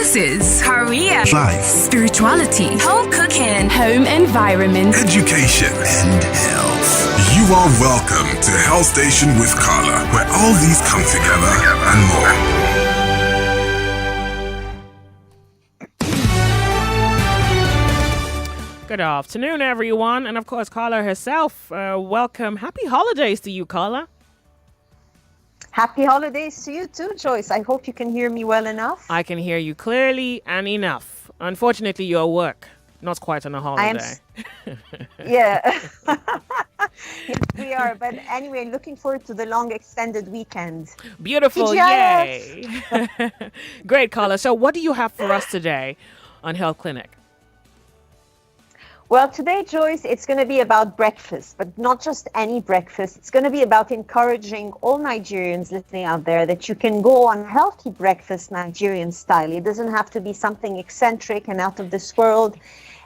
Businesses, career, life, spirituality, home cooking, home environment, education, and health. You are welcome to Health Station with Carla, where all these come together and more. Good afternoon, everyone. And of course, Carla herself. Welcome. Happy holidays to you, Carla. Happy holidays to you too, Joyce. I hope you can hear me well enough. I can hear you clearly and enough. Unfortunately, you're at work. Not quite on a holiday. Yeah. Yes, we are. But anyway, looking forward to the long extended weekend. Beautiful. TGIF. Yay. Great, Carla. So what do you have for us today on Health Clinic? Well, today, Joyce, it's going to be about breakfast, but not just any breakfast. It's going to be about encouraging all Nigerians listening out there that you can go on healthy breakfast Nigerian style. It doesn't have to be something eccentric and out of this world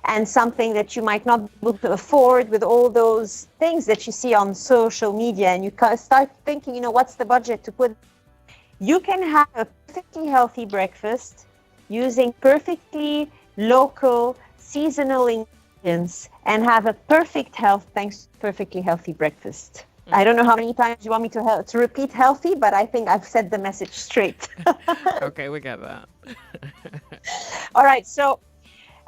and something that you might not be able to afford with all those things that you see on social media. And you start thinking, what's the budget to put? You can have a perfectly healthy breakfast using perfectly local, seasonal ingredients and have a perfect health thanks to perfectly healthy breakfast. I don't know how many times you want me to repeat healthy, but I think I've said the message straight. Okay, we get that. All right, so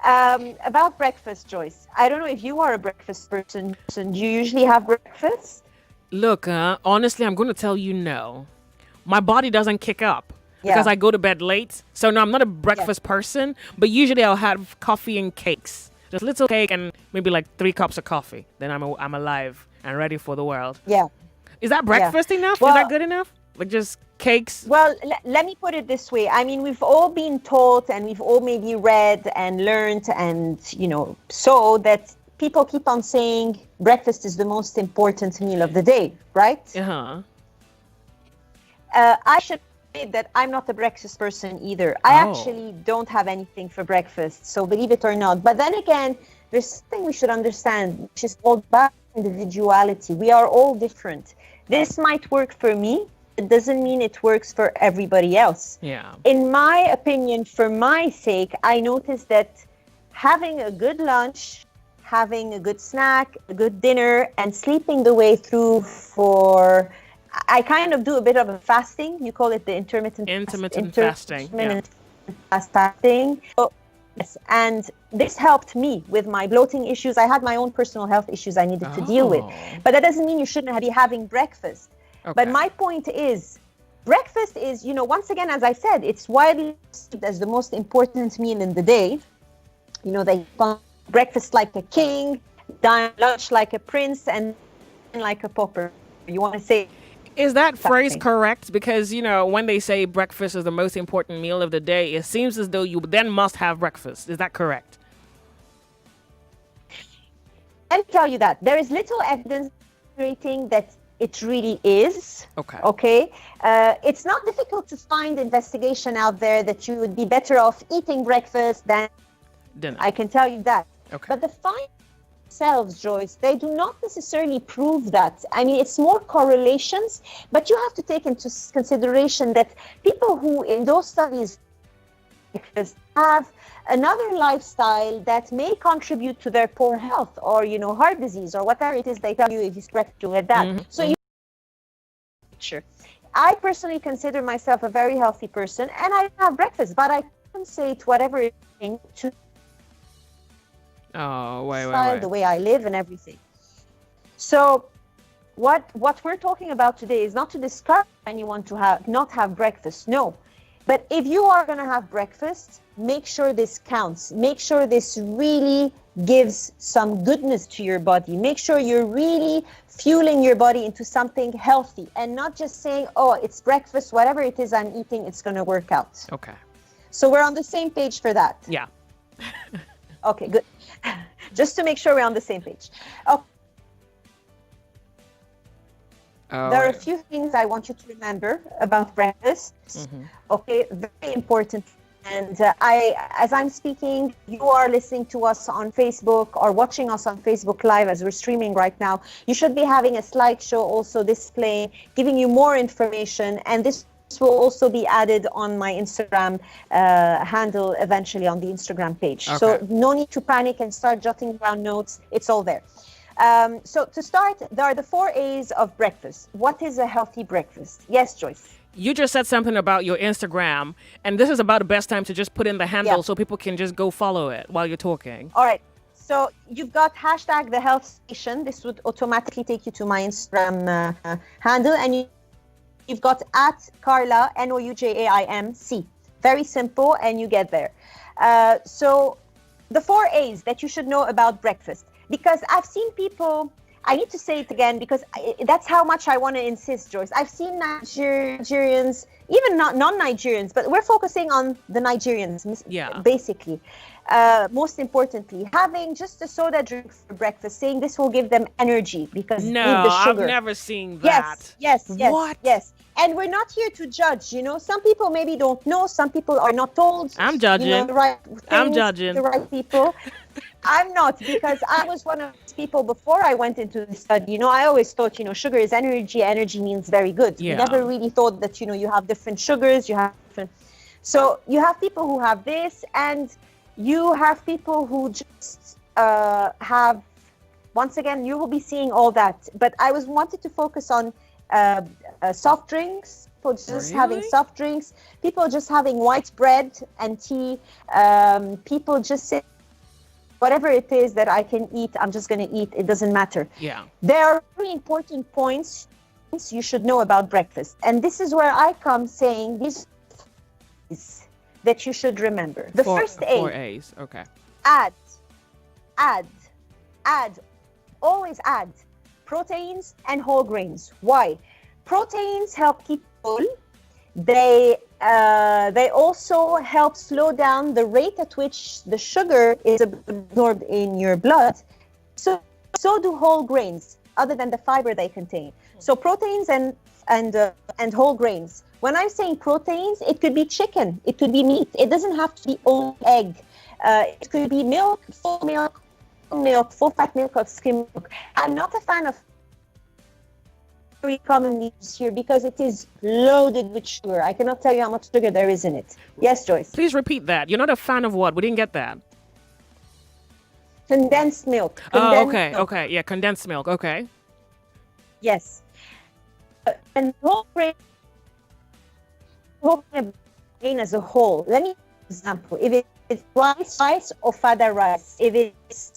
about breakfast, Joyce. I don't know if you are a breakfast person. Do you usually have breakfast? Look, honestly, I'm going to tell you no. My body doesn't kick up. Because I go to bed late. So no, I'm not a breakfast person, but usually I'll have coffee and cakes. Just little cake and maybe like 3 cups of coffee. Then I'm alive and ready for the world. Yeah. Is that breakfast enough? Well, is that good enough? Like just cakes? Well, let me put it this way. I mean, we've all been taught and we've all maybe read and learned and, so that people keep on saying breakfast is the most important meal of the day, right? Uh-huh. I should say that I'm not a breakfast person either. I actually don't have anything for breakfast, so believe it or not. But then again, there's something we should understand, which is called individuality. We are all different. This might work for me. It doesn't mean it works for everybody else. Yeah. In my opinion, for my sake, I noticed that having a good lunch, having a good snack, a good dinner, and sleeping the way through I kind of do a bit of a fasting. You call it the intermittent fasting. Fasting. Oh, yes. And this helped me with my bloating issues. I had my own personal health issues I needed to deal with. But that doesn't mean you shouldn't be having breakfast. Okay. But my point is, breakfast is, once again, as I said, it's widely considered as the most important meal in the day. They call breakfast like a king, dine lunch like a prince, and like a pauper. You want to say... Is that phrase correct? Because, when they say breakfast is the most important meal of the day, it seems as though you then must have breakfast. Is that correct? I'll tell you that. There is little evidence demonstrating that it really is. Okay. It's not difficult to find investigation out there that you would be better off eating breakfast than dinner. I can tell you that. Okay. But the findings themselves, Joyce, they do not necessarily prove that. I mean, it's more correlations, but you have to take into consideration that people who in those studies have another lifestyle that may contribute to their poor health or, heart disease or whatever it is they tell you if you spread to like that. Mm-hmm. So I personally consider myself a very healthy person and I have breakfast, but I can say to whatever it is to the way I live and everything. So what we're talking about today is not to discourage anyone to not have breakfast, no. But if you are going to have breakfast, make sure this counts. Make sure this really gives some goodness to your body. Make sure you're really fueling your body into something healthy and not just saying, oh, it's breakfast, whatever it is I'm eating, it's going to work out. Okay. So we're on the same page for that. Yeah. Okay, good. Just to make sure we're on the same page. Okay. There are a few things I want you to remember about breakfast. Mm-hmm. Okay, very important. And as I'm speaking, you are listening to us on Facebook or watching us on Facebook Live as we're streaming right now. You should be having a slideshow also displaying, giving you more information. And this will also be added on my Instagram handle eventually on the Instagram page. Okay. So no need to panic and start jotting down notes. It's all there. So to start, there are the 4 A's of breakfast. What is a healthy breakfast? Yes, Joyce. You just said something about your Instagram, and this is about the best time to just put in the handle so people can just go follow it while you're talking. All right. So you've got hashtag the health station. This would automatically take you to my Instagram handle, and you've got at Carla Noujaimc. Very simple, and you get there. So the 4 A's that you should know about breakfast, because I've seen people. I need to say it again because that's how much I want to insist, Joyce. I've seen Nigerians, even not non-Nigerians, but we're focusing on the Nigerians, basically. Most importantly, having just a soda drink for breakfast, saying this will give them energy because they need the sugar. I've never seen that. Yes. What? Yes. And we're not here to judge, Some people maybe don't know. Some people are not told. I'm judging. The right things, I'm judging. The right people. I'm not, because I was one of those people before I went into the study. I always thought, sugar is energy. Energy means very good. Yeah. We never really thought that, you have different sugars. You have different. So you have people who have this, and you have people who just have. Once again, you will be seeing all that. But I wanted to focus on soft drinks. People just having soft drinks. People just having white bread and tea. People just say, whatever it is that I can eat, I'm just going to eat. It doesn't matter. Yeah. There are very important points you should know about breakfast. And this is where I come saying these that you should remember. The first A. 4 A's. Okay. Add. Always add proteins and whole grains. Why? Proteins help keep full. They also help slow down the rate at which the sugar is absorbed in your blood. So do whole grains, other than the fiber they contain. So proteins and whole grains. When I'm saying proteins, it could be chicken, it could be meat. It doesn't have to be only egg. It could be milk, full fat milk, or skim milk. I'm not a fan of very commonly used here because it is loaded with sugar. I cannot tell you how much sugar there is in it. Yes, Joyce? Please repeat that. You're not a fan of what? We didn't get that. Condensed milk. Okay. Yeah, condensed milk. Okay. Yes. And whole grain as a whole. Let me give an example. If it's rice or fada rice, if it's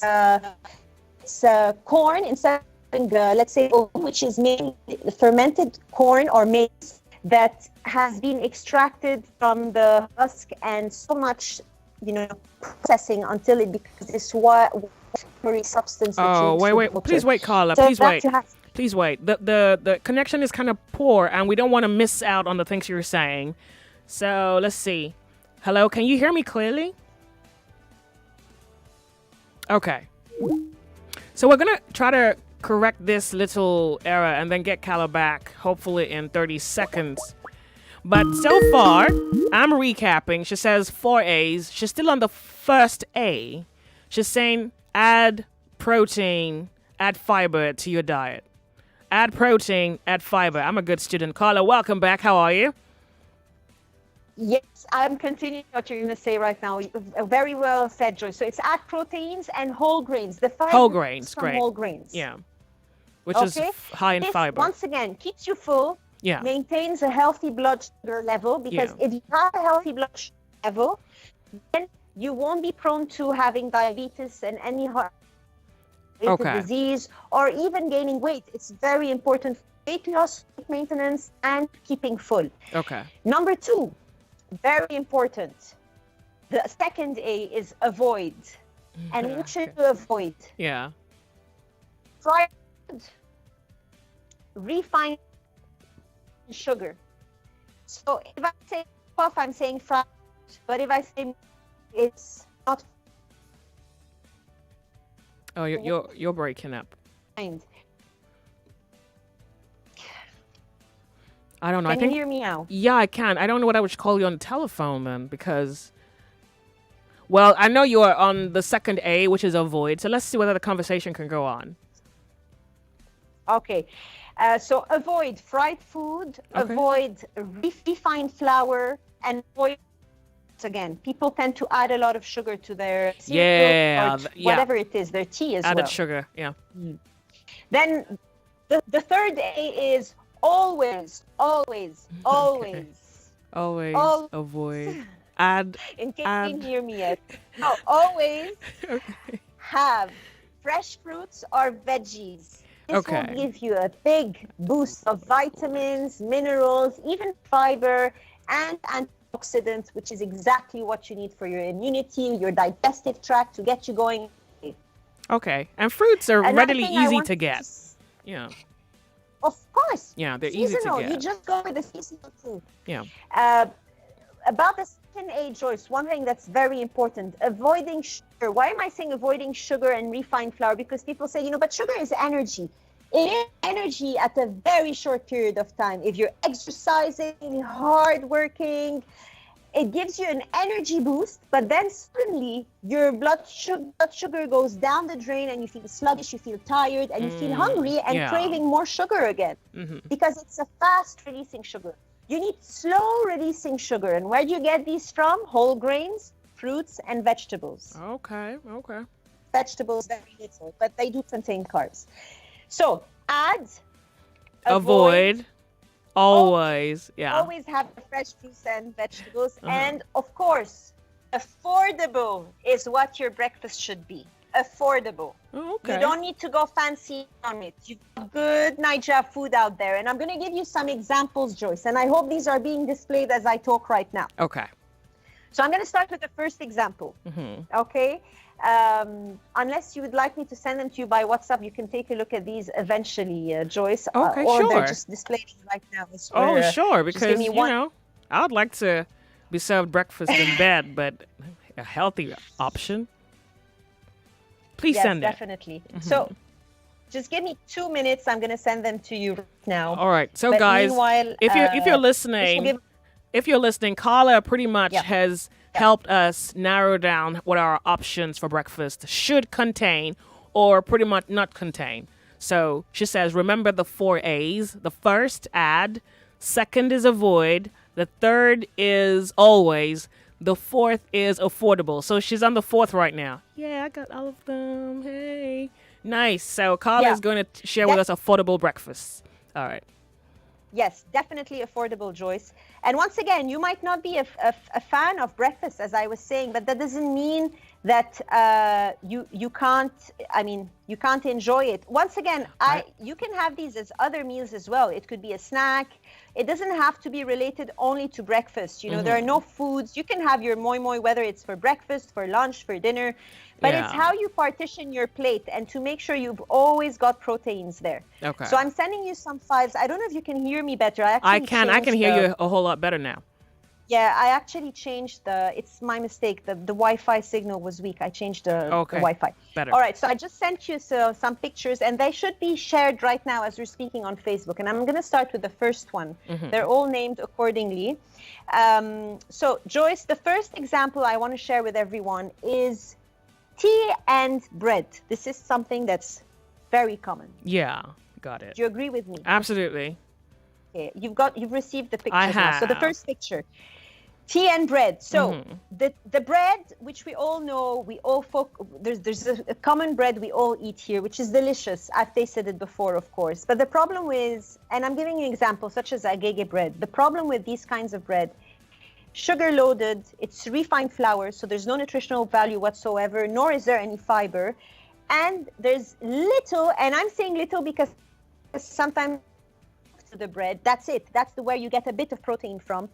corn instead of let's say, which is mainly fermented corn or maize that has been extracted from the husk and so much, processing until it becomes this watery substance. Wait. Please wait, Carla. Please wait. Please wait. The connection is kind of poor, and we don't want to miss out on the things you're saying. So let's see. Hello, can you hear me clearly? Okay. So we're gonna try to correct this little error and then get Carla back, hopefully in 30 seconds. But so far, I'm recapping. She says 4 A's. She's still on the first A. She's saying add protein, add fiber to your diet. Add protein, add fiber. I'm a good student. Carla, welcome back. How are you? Yes, I'm continuing what you're going to say right now. Very well said, Joyce. So it's add proteins and whole grains. The fiber whole grains, from great. Whole grains. Yeah. Which is high in fiber. Once again, keeps you full. Yeah. Maintains a healthy blood sugar level, because if you have a healthy blood sugar level, then you won't be prone to having diabetes and any heart-related disease, or even gaining weight. It's very important for weight loss, maintenance, and keeping full. Okay. Number 2, very important. The second A is avoid. And what should you avoid? Yeah. Fried, refined sugar. So if I say puff, I'm saying fried, but if I say it's not. Oh, you're breaking up. Fine. I don't know. Can you hear me now? Yeah, I can. I don't know what I would call you on the telephone then, because, well, I know you are on the second A, which is avoid. So let's see whether the conversation can go on. Okay. So avoid fried food, Okay. avoid refined flour, and avoid, again, people tend to add a lot of sugar to their cereal Yeah, or yeah. whatever it is, their tea as Added well. sugar. Yeah. Then the third A is always, always, always, Always avoid. Add. in case you didn't Add. hear me yet. No, always Okay. have fresh fruits or veggies. This will Okay. give you a big boost of vitamins, minerals, even fiber, and antioxidants, which is exactly what you need for your immunity, your digestive tract, to get you going. Okay. And fruits are Another readily thing I easy want to get. Yeah. Of course, Yeah, they're easy to seasonal. You get. just go with the seasonal food. Yeah. About the second age, Joyce, one thing that's very important, avoiding sugar. Why am I saying avoiding sugar and refined flour? Because people say, but sugar is energy. It is energy at a very short period of time. If you're exercising, hard working, it gives you an energy boost, but then suddenly your blood sugar goes down the drain and you feel sluggish, you feel tired, and you feel hungry and yeah. craving more sugar again, because it's a fast releasing sugar. You need slow releasing sugar. And where do you get these from? Whole grains, fruits, and vegetables. Okay. Vegetables, very little, but they do contain carbs. So add, Avoid. Always. Yeah. always have the fresh fruits and vegetables. And of course, affordable is what your breakfast should be. Affordable. Oh, okay. You don't need to go fancy on it. You've got good Naija food out there. And I'm going to give you some examples, Joyce. And I hope these are being displayed as I talk right now. Okay. So I'm going to start with the first example. Okay. Unless you would like me to send them to you by WhatsApp, you can take a look at these eventually, Joyce. Okay, or sure. they're just displayed right now. Oh, sure. just give Because, me one. I would like to be served breakfast in bed, but a healthy option. Please Yes, send it. definitely. So just give me 2 minutes. I'm going to send them to you right now. All right. So, But guys, meanwhile, if you're this will listening, give- Carla pretty much Yeah. has helped us narrow down what our options for breakfast should contain or pretty much not contain. So she says, remember the 4 A's. The first, add. Second is avoid. The third is always. The fourth is affordable. So she's on the fourth right now. Yeah, I got all of them. Hey. Nice. So Carla is going to share with us affordable breakfasts. All right. Yes, definitely affordable, Joyce. And once again, you might not be a fan of breakfast, as I was saying, but that doesn't mean that you can't enjoy it. Once again, you can have these as other meals as well. It could be a snack. It doesn't have to be related only to breakfast. There are no foods. You can have your moi moi, whether it's for breakfast, for lunch, for dinner. But it's how you partition your plate and to make sure you've always got proteins there. Okay. So I'm sending you some files. I don't know if you can hear me better. I can hear you a whole lot better now. Yeah, I actually changed it's my mistake. The Wi-Fi signal was weak. I changed the Wi-Fi. Better. All right, so I just sent you some pictures and they should be shared right now as we're speaking on Facebook. And I'm going to start with the first one. They're all named accordingly. So Joyce, the first example I want to share with everyone is tea and bread. This is something that's very common. Yeah, got it. Do you agree with me? Absolutely. Okay, you've received the pictures I now. So the have. first picture, tea and bread. So the bread, which we all know, there's a common bread we all eat here, which is delicious. I've tasted it before, of course. But the problem is, and I'm giving you an example, such as agege bread. The problem with these kinds of bread, sugar loaded, it's refined flour, so there's no nutritional value whatsoever, nor is there any fiber. And there's little, and I'm saying little because sometimes the bread, that's it. That's where you get a bit of protein from,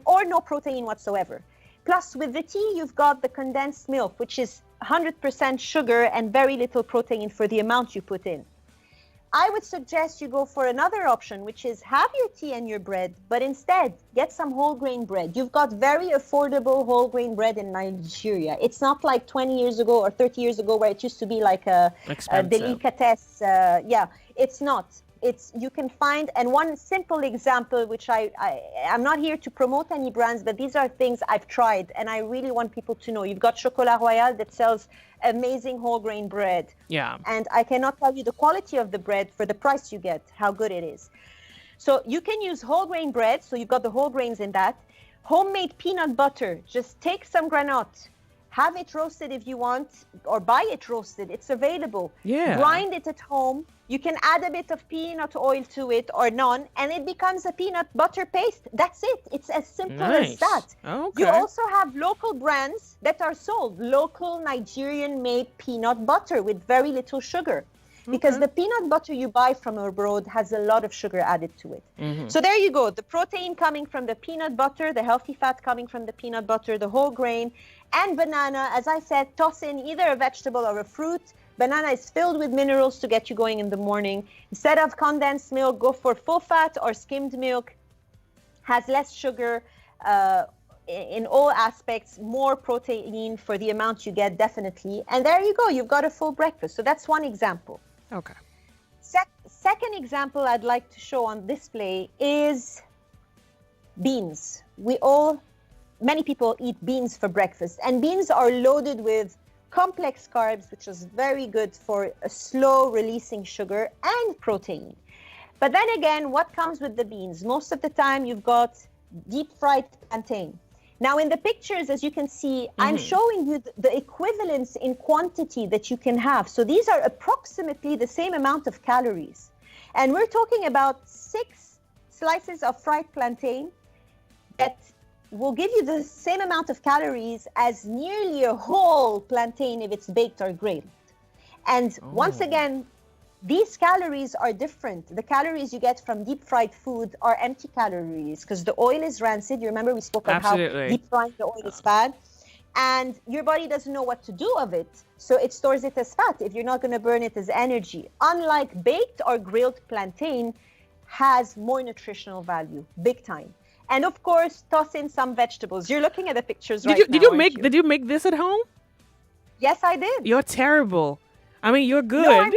or no protein whatsoever. Plus, with the tea, you've got the condensed milk, which is 100% sugar and very little protein for the amount you put in. I would suggest you go for another option, which is have your tea and your bread, but instead get some whole grain bread. You've got very affordable whole grain bread in Nigeria. It's not like 20 years ago or 30 years ago where it used to be like a delicatessen. It's not. It's you can find, and one simple example, which I'm not here to promote any brands, but these are things I've tried and I really want people to know. You've got Chocolat Royal that sells amazing whole grain bread. Yeah. And I cannot tell you the quality of the bread for the price you get, how good it is. So you can use whole grain bread, so you've got the whole grains in that. Homemade peanut butter, just take some granite, have it roasted if you want, or buy it roasted, it's available. Yeah. Grind it at home. You can add a bit of peanut oil to it or none, and it becomes a peanut butter paste. That's it. It's as simple as that. Okay. You also have local brands that are sold, local Nigerian-made peanut butter with very little sugar. Because the peanut butter you buy from abroad has a lot of sugar added to it. So there you go. The protein coming from the peanut butter, the healthy fat coming from the peanut butter, the whole grain, and banana. As I said, toss in either a vegetable or a fruit. Banana is filled with minerals to get you going in the morning. Instead of condensed milk, go for full fat or skimmed milk. Has less sugar in all aspects, more protein for the amount you get, definitely. And there you go. You've got a full breakfast. So that's one example. Okay. Second example I'd like to show on display is beans. Many people eat beans for breakfast, and beans are loaded with complex carbs, which is very good for a slow releasing sugar and protein. But then again, what comes with the beans? Most of the time you've got deep fried plantain. Now in the pictures, as you can see, I'm showing you the equivalence in quantity that you can have. So these are approximately the same amount of calories. And we're talking about 6 slices of fried plantain that will give you the same amount of calories as nearly a whole plantain if it's baked or grilled. And once again, these calories are different. The calories you get from deep fried food are empty calories because the oil is rancid. You remember we spoke about how deep frying the oil is bad. And your body doesn't know what to do of it. So it stores it as fat if you're not going to burn it as energy. Unlike baked or grilled plantain has more nutritional value, big time. And of course, toss in some vegetables. You're looking at the pictures right now. Did you make this at home? Yes, I did. You're terrible. I mean, you're good.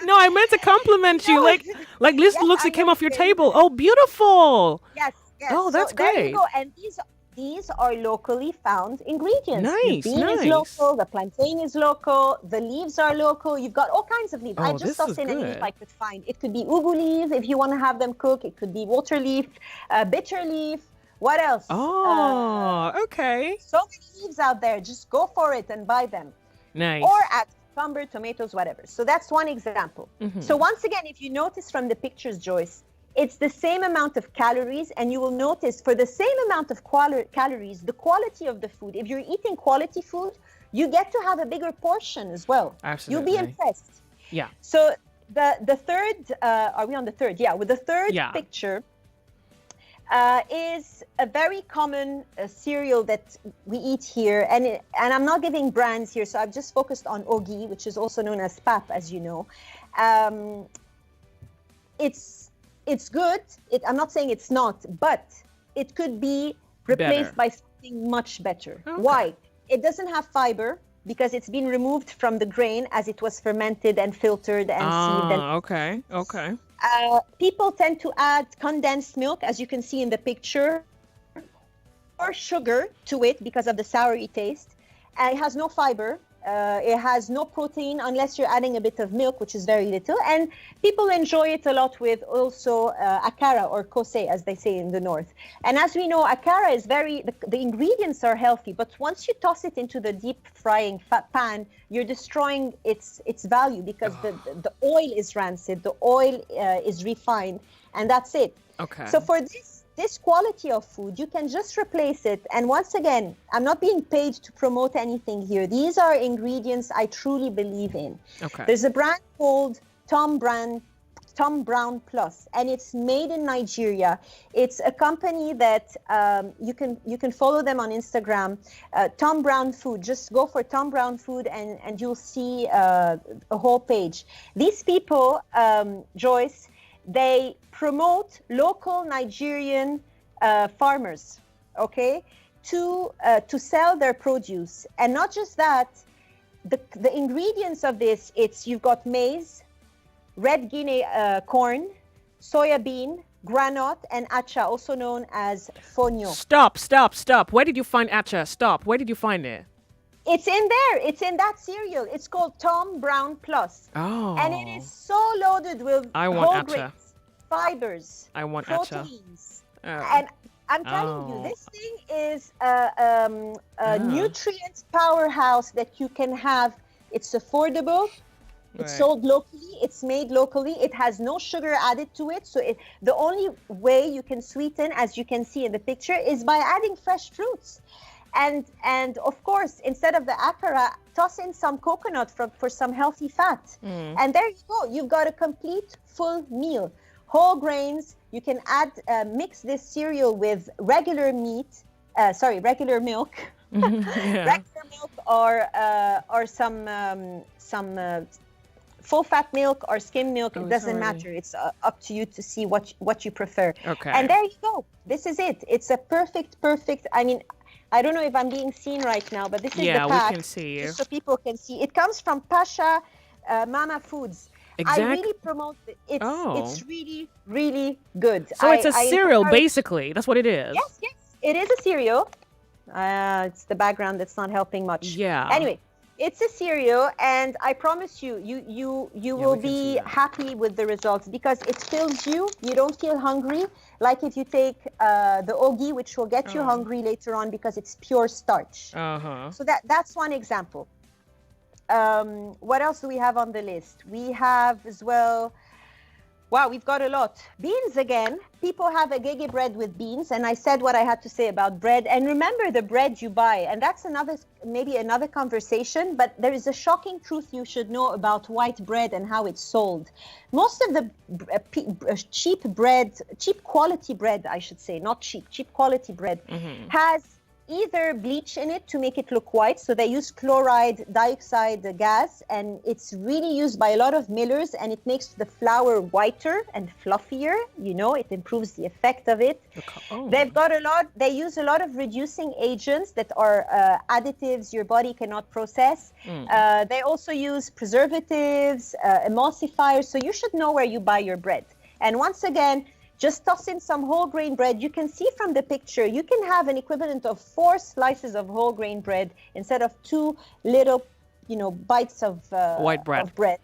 No, I meant to compliment you. Like this looks it came off your table. Oh, beautiful. Yes. Oh, that's great. There you go. And these are locally found ingredients. Nice, The bean is local. The plantain is local. The leaves are local. You've got all kinds of leaves. I just tossed in any leaf I could find. It could be ugu leaf if you want to have them cook. It could be water leaf, bitter leaf. What else? Oh, okay. So many leaves out there. Just go for it and buy them. Nice. Or add cucumber, tomatoes, whatever. So that's one example. So once again, if you notice from the pictures, Joyce, it's the same amount of calories, and you will notice for the same amount of calories, the quality of the food. If you're eating quality food, you get to have a bigger portion as well. Absolutely. You'll be impressed. Yeah. So the third, are we on the third? Yeah, with the third picture is a very common cereal that we eat here. And I'm not giving brands here, so I've just focused on Ogi, which is also known as pap, as you know. It's good. I'm not saying it's not, but it could be replaced by something much better. Okay. Why? It doesn't have fiber because it's been removed from the grain as it was fermented and filtered and sieved. Okay. People tend to add condensed milk, as you can see in the picture, or sugar to it because of the soury taste. It has no fiber. It has no protein unless you're adding a bit of milk, which is very little. And people enjoy it a lot with also akara or kose, as they say in the north. And as we know, akara is the ingredients are healthy, but once you toss it into the deep frying pan, you're destroying its value because the oil is rancid, the oil is refined, and that's it. Okay. So for this quality of food, you can just replace it. And once again, I'm not being paid to promote anything here. These are ingredients I truly believe in. Okay. There's a brand called Tom Brown Plus, and it's made in Nigeria. It's a company that you can follow them on Instagram. Tom Brown Food. Just go for Tom Brown Food, and you'll see a whole page. These people, Joyce, they promote local Nigerian farmers, okay, to sell their produce. And not just that, the ingredients of this, you've got maize, red Guinea corn, soya bean, granite, and acha, also known as fonio. Stop. Where did you find acha? Stop. Where did you find it? It's in there. It's in that cereal. It's called Tom Brown Plus. Oh. And it is so loaded with I want whole acha. grains, fibers, I want acha. proteins. Oh. And I'm telling you, this thing is a Oh. nutrient powerhouse that you can have. It's affordable. It's Right. sold locally. It's made locally. It has no sugar added to it. So the only way you can sweeten, as you can see in the picture, is by adding fresh fruits. And of course, instead of the akara, toss in some coconut for some healthy fat. And there you go. You've got a complete full meal. Whole grains. You can add mix this cereal with regular regular milk. Yeah. Regular milk or some full fat milk or skim milk. Oh, It doesn't sorry. matter. It's up to you to see what you prefer. Okay. And there you go. This is it. It's a perfect. I mean, I don't know if I'm being seen right now, but this is Yeah, the we pack. can see you. Just so people can see. It comes from Pasha Mama Foods. I really promote it. It's really, really good. So it's a cereal, encourage- basically. That's what it is. Yes, it is a cereal. It's the background that's not helping much. Yeah. Anyway, it's a cereal, and I promise you will we can see be that. happy with the results because it fills you. You don't feel hungry, like if you take the ogi, which will get you hungry later on because it's pure starch. Uh-huh. So that's one example. What else do we have on the list? We have as well. Wow, we've got a lot. Beans again. People have agege bread with beans, and I said what I had to say about bread. And remember the bread you buy, and that's maybe another conversation, but there is a shocking truth you should know about white bread and how it's sold. Most of the cheap quality bread, I should say, not cheap quality bread, has either bleach in it to make it look white, so they use chloride dioxide gas, and it's really used by a lot of millers, and it makes the flour whiter and fluffier. It improves the effect of it. They use a lot of reducing agents that are additives your body cannot process. They also use preservatives, emulsifiers, so you should know where you buy your bread. And once again, just toss in some whole grain bread. You can see from the picture, you can have an equivalent of 4 slices of whole grain bread instead of 2 little, bites of white bread. Of bread,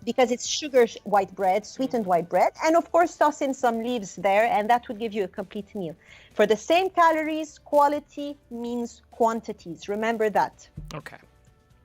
because it's sugar white bread, sweetened white bread. And of course, toss in some leaves there, and that would give you a complete meal. For the same calories, quality means quantities. Remember that. Okay.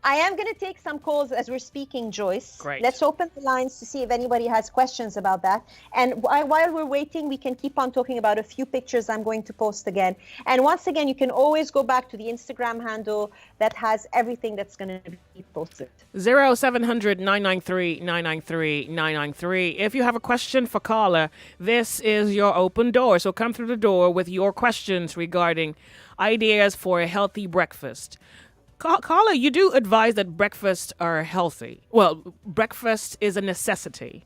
I am going to take some calls as we're speaking, Joyce. Great. Let's open the lines to see if anybody has questions about that. And while we're waiting, we can keep on talking about a few pictures I'm going to post again. And once again, you can always go back to the Instagram handle that has everything that's going to be posted. 0700 993 993 993. If you have a question for Carla, this is your open door. So come through the door with your questions regarding ideas for a healthy breakfast. Carla, you do advise that breakfasts are healthy. Well, breakfast is a necessity.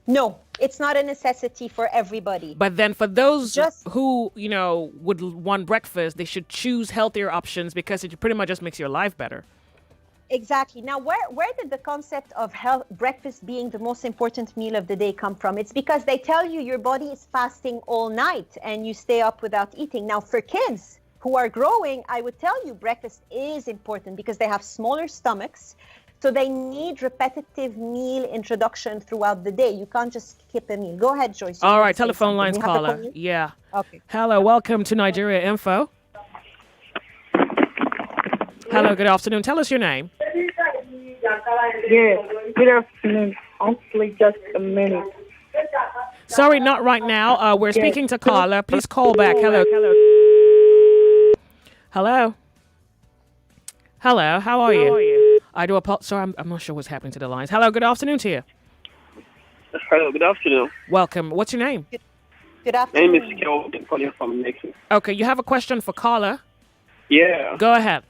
No, it's not a necessity for everybody. But then for those who, would want breakfast, they should choose healthier options because it pretty much just makes your life better. Exactly. Now, where did the concept of breakfast being the most important meal of the day come from? It's because they tell you your body is fasting all night and you stay up without eating. Now, for kids who are growing, I would tell you breakfast is important because they have smaller stomachs. So they need repetitive meal introduction throughout the day. You can't just skip a meal. Go ahead, Joyce. All right, telephone lines, Carla. Yeah. Okay. Hello, welcome to Nigeria Info. Hello, good afternoon. Tell us your name. Yes, good afternoon. Honestly, just a minute. Sorry, not right now. We're speaking to Carla. Please call back. Hello. Hello. Hello, how are you? I do apologize. Sorry, I'm not sure what's happening to the lines. Hello, good afternoon to you. Hello, good afternoon. Welcome. What's your name? Good My afternoon. name is Kelvin calling from Nixon. Okay, you have a question for Carla. Yeah. Go ahead.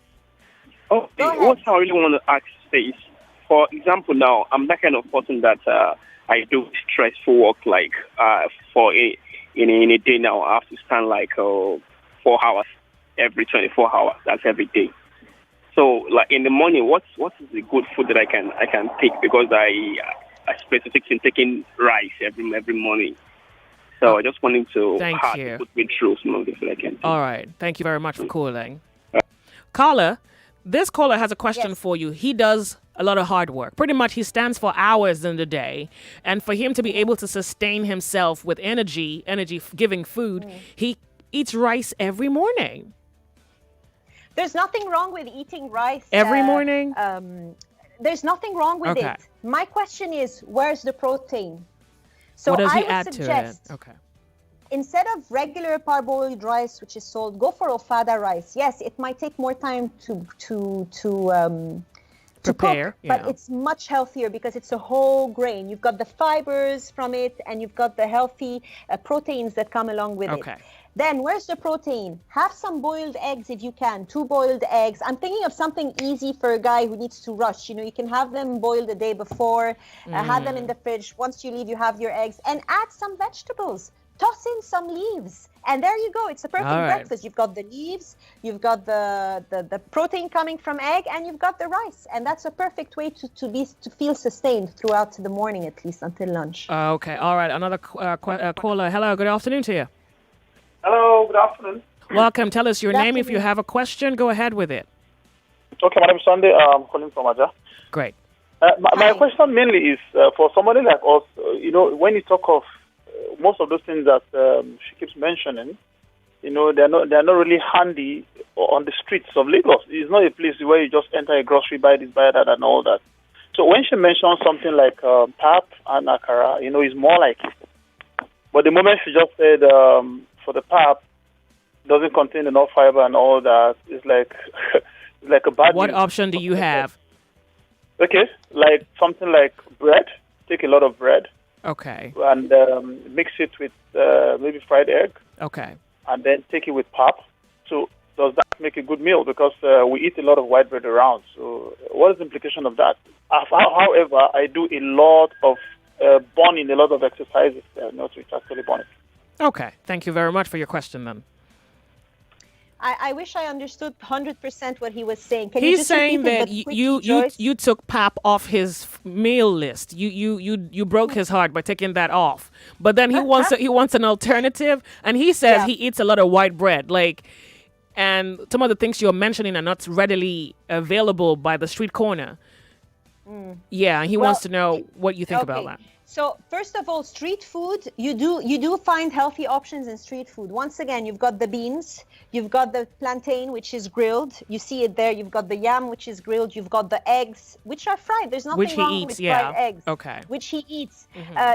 Oh, Go ahead. what I really want to ask is, for example, now I'm that kind of person that I do stressful work like in a day now. I have to stand like 4 hours every 24 hours. That's every day. So, like in the morning, what is the good food that I can take? Because specific in taking rice every morning. So I just wanted to Thank have you. to put me through some of the food I can. All right. Thank you very much for calling. Caller, this caller has a question for you. He does a lot of hard work. Pretty much he stands for hours in the day. And for him to be able to sustain himself with energy giving food, he eats rice every morning. There's nothing wrong with eating rice. Every morning? There's nothing wrong with Okay. it. My question is, where's the protein? So What does I he would add to suggest, it? Okay. instead of regular parboiled rice, which is sold, go for ofada rice. Yes, it might take more time to Prepare, cook, but yeah. it's much healthier because it's a whole grain. You've got the fibers from it, and you've got the healthy proteins that come along with Okay. it. Then where's the protein? Have some boiled eggs if you can, 2 boiled eggs. I'm thinking of something easy for a guy who needs to rush. You can have them boiled the day before, have them in the fridge. Once you leave, you have your eggs, and add some vegetables. Toss in some leaves, and there you go. It's a perfect All right. breakfast. You've got the leaves, you've got the protein coming from egg, and you've got the rice, and that's a perfect way to feel sustained throughout the morning, at least until lunch. Okay. All right. Another caller. Hello. Good afternoon to you. Hello, good afternoon. Welcome. Tell us your Good name. If you afternoon. have a question, go ahead with it. Okay, my name is Sunday. I'm calling from Naija. Great. My Hi. question mainly is for somebody like us, when you talk of most of those things that she keeps mentioning, they're not really handy on the streets of Lagos. It's not a place where you just enter a grocery, buy this, buy that, and all that. So when she mentioned something like pap and akara, it's more like it. But the moment she just said for the pap, doesn't contain enough fiber and all that, it's like it's like a bad What news. option do you have? Okay, like something like bread. Take a lot of bread Okay. and mix it with maybe fried egg, Okay. and then take it with pap. So does that make a good meal? Because we eat a lot of white bread around. So what is the implication of that? However, I do a lot of burning, a lot of exercises, not to actually burn it. Okay. Thank you very much for your question then. I wish I understood 100% what he was saying. Can you He's just saying repeat it, that but quickly, you Joyce? took pap off his meal list. You broke his heart by taking that off. But then he wants an alternative, and he says Yeah. he eats a lot of white bread. And some of the things you're mentioning are not readily available by the street corner. Yeah, he wants to know what you think about that. So first of all, street food, you do find healthy options in street food. Once again, you've got the beans, you've got the plantain, which is grilled. You see it there. You've got the yam, which is grilled. You've got the eggs, which are fried. There's nothing Which he wrong eats, with yeah. fried eggs. Okay. Which he eats.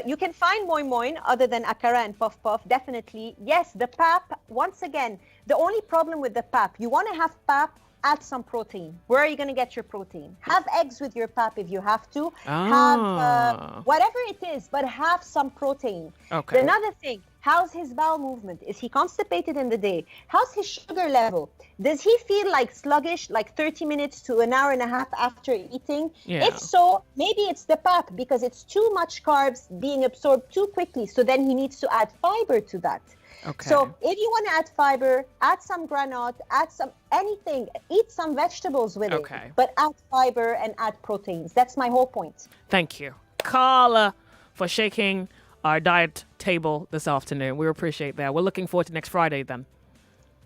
You can find moi moi other than akara and puff puff, definitely. Yes, the pap, once again, the only problem with the pap, you want to have pap, add some protein. Where are you going to get your protein? Have eggs with your pap if you have to. Have whatever it is, but have some protein. Okay. Another thing, how's his bowel movement? Is he constipated in the day? How's his sugar level? Does he feel like sluggish, like 30 minutes to an hour and a half after eating? Yeah. If so, maybe it's the pap because it's too much carbs being absorbed too quickly. So then he needs to add fiber to that. Okay. So if you want to add fiber, add some granite, add some anything, eat some vegetables with Okay. it, but add fiber and add proteins. That's my whole point. Thank you, Carla, for shaking our diet table this afternoon. We appreciate that. We're looking forward to next Friday then.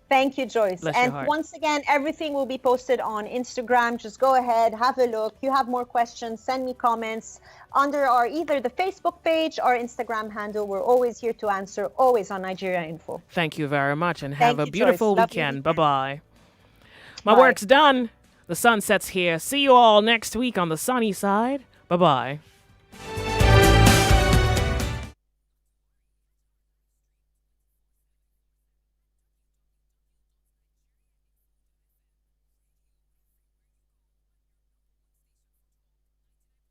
Thank you, Joyce. Bless your And heart. once again, everything will be posted on Instagram. Just go ahead, have a look. You have more questions, send me comments under our either the Facebook page or Instagram handle. We're always here to answer, always on Nigeria Info. Thank you very much and have Thank a you, beautiful Joyce. Lovely weekend. weekend. Bye-bye. My Bye. work's done. The sun sets here. See you all next week on the sunny side. Bye-bye.